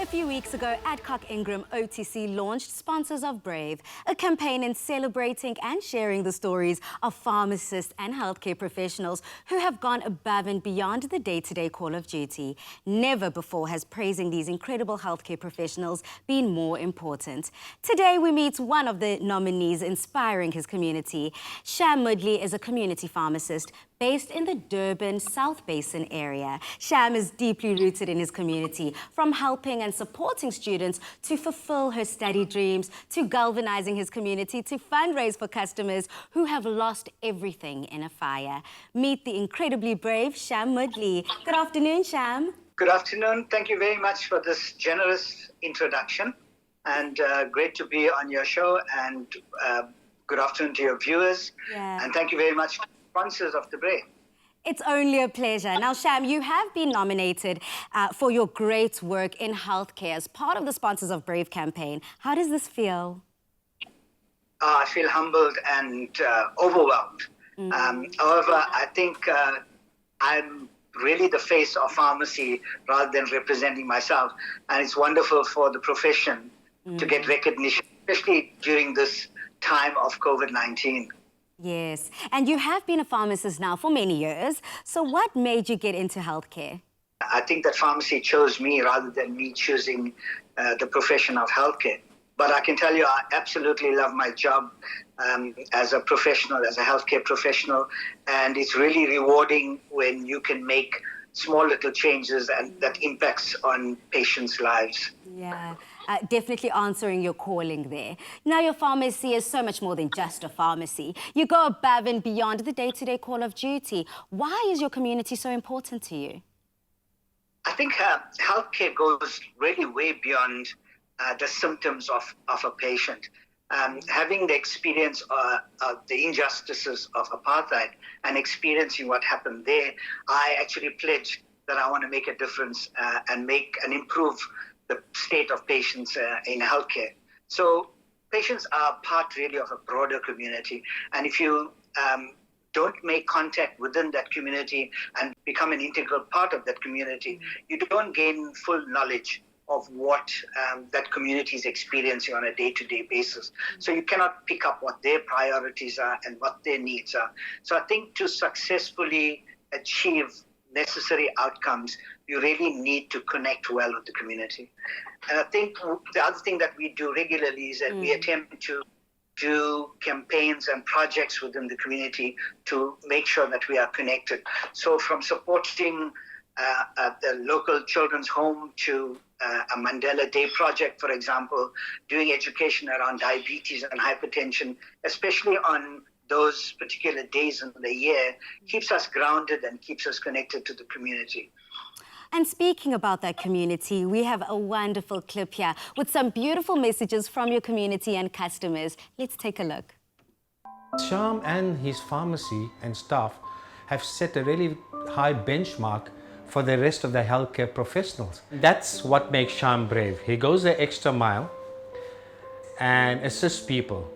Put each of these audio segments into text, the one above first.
few weeks ago, Adcock Ingram OTC launched Sponsors of Brave, a campaign in celebrating and sharing the stories of pharmacists and healthcare professionals who have gone above and beyond the day-to-day call of duty. Never before has praising these incredible healthcare professionals been more important. Today, we meet one of the nominees inspiring his community. Sham Moodley is a community pharmacist based in the Durban South Basin area. Sham is deeply rooted in his community, from helping and supporting students to fulfill her study dreams, to galvanizing his community, to fundraise for customers who have lost everything in a fire. Meet the incredibly brave Sham Moodley. Good afternoon, Sham. Good afternoon. Thank you very much for this generous introduction, and great to be on your show, and good afternoon to your viewers. And thank you very much, Sponsors of the Brave. It's only a pleasure. Now, Sham, you have been nominated for your great work in healthcare as part of the Sponsors of Brave campaign. How does this feel? I feel humbled and overwhelmed. However, I think I'm really the face of pharmacy rather than representing myself. And it's wonderful for the profession to get recognition, especially during this time of COVID-19. Yes, and you have been a pharmacist now for many years. So what made you get into healthcare? I think that pharmacy chose me rather than me choosing the profession of healthcare. But I can tell you, I absolutely love my job as a professional, as a healthcare professional. And it's really rewarding when you can make small little changes and that impacts on patients' lives. Yeah, definitely answering your calling there. Now, your pharmacy is so much more than just a pharmacy. You go above and beyond the day-to-day call of duty. Why is your community so important to you? I think healthcare goes really way beyond the symptoms of a patient. Having the experience of the injustices of apartheid and experiencing what happened there, I actually pledged that I want to make a difference and improve the state of patients in healthcare. So patients are part really of a broader community. And if you don't make contact within that community and become an integral part of that community, you don't gain full knowledge of what that community is experiencing on a day-to-day basis. So you cannot pick up what their priorities are and what their needs are. So I think to successfully achieve necessary outcomes, you really need to connect well with the community. And I think the other thing that we do regularly is that we attempt to do campaigns and projects within the community to make sure that we are connected. So from supporting the local children's home to a Mandela Day project, for example, doing education around diabetes and hypertension, especially on those particular days in the year, keeps us grounded and keeps us connected to the community. And speaking about that community, we have a wonderful clip here with some beautiful messages from your community and customers. Let's take a look. Sham and his pharmacy and staff have set a really high benchmark for the rest of the healthcare professionals. That's what makes Sham brave. He goes the extra mile and assists people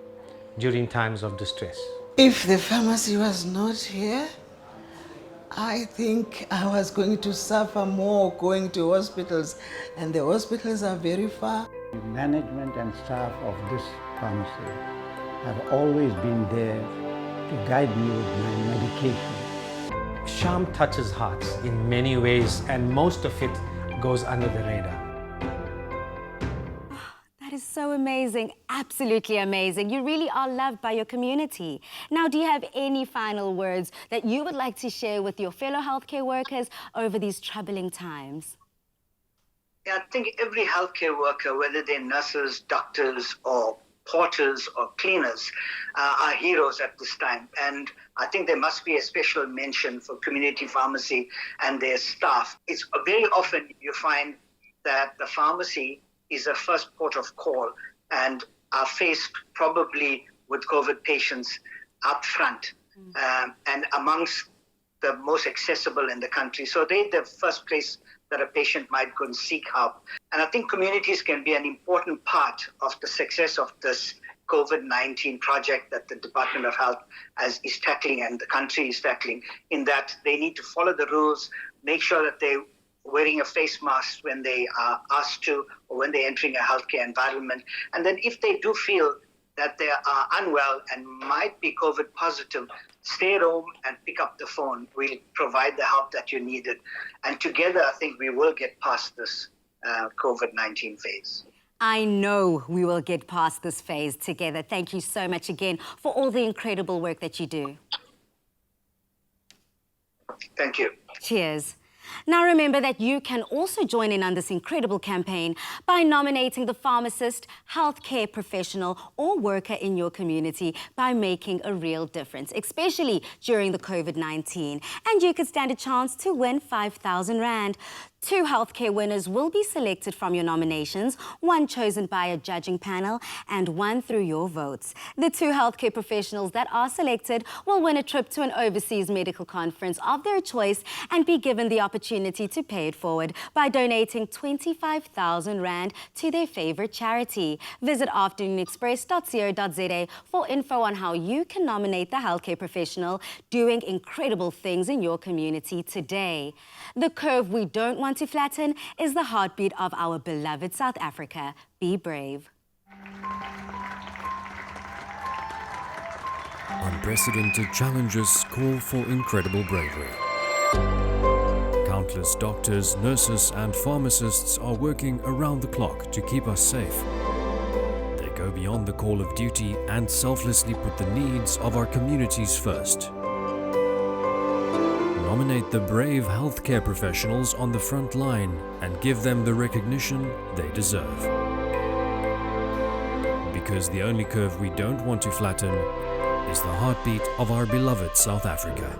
during times of distress. If the pharmacy was not here, I think I was going to suffer more going to hospitals, and the hospitals are very far. The management and staff of this pharmacy have always been there to guide me with my medication. Sham touches hearts in many ways, and most of it goes under the radar. That is so amazing, absolutely amazing. You really are loved by your community. Now, do you have any final words that you would like to share with your fellow healthcare workers over these troubling times? Yeah, I think every healthcare worker, whether they're nurses, doctors, or porters or cleaners, are heroes at this time. And I think there must be a special mention for community pharmacy and their staff. It's very often you find that the pharmacy is a first port of call and are faced probably with COVID patients up front and amongst the most accessible in the country. So they're the first place that a patient might go and seek help. And I think communities can be an important part of the success of this COVID-19 project that the Department of Health is tackling and the country is tackling, in that they need to follow the rules, make sure that they wearing a face mask when they are asked to, or when they're entering a healthcare environment. And then if they do feel that they are unwell and might be COVID positive, stay at home and pick up the phone. We'll provide the help that you needed. And together, I think we will get past this COVID-19 phase. I know we will get past this phase together. Thank you so much again for all the incredible work that you do. Thank you. Cheers. Now remember that you can also join in on this incredible campaign by nominating the pharmacist, healthcare professional or worker in your community by making a real difference, especially during the COVID-19. And you could stand a chance to win 5,000 Rand. 2 healthcare winners will be selected from your nominations, 1 chosen by a judging panel and 1 through your votes. The 2 healthcare professionals that are selected will win a trip to an overseas medical conference of their choice and be given the opportunity to pay it forward by donating 25,000 Rand to their favorite charity. Visit afternoonexpress.co.za for info on how you can nominate the healthcare professional doing incredible things in your community today. The curve we don't want to flatten is the heartbeat of our beloved South Africa. Be brave. Unprecedented challenges call for incredible bravery. Countless doctors, nurses and pharmacists are working around the clock to keep us safe. They go beyond the call of duty and selflessly put the needs of our communities first. Nominate the brave healthcare professionals on the front line and give them the recognition they deserve. Because the only curve we don't want to flatten is the heartbeat of our beloved South Africa.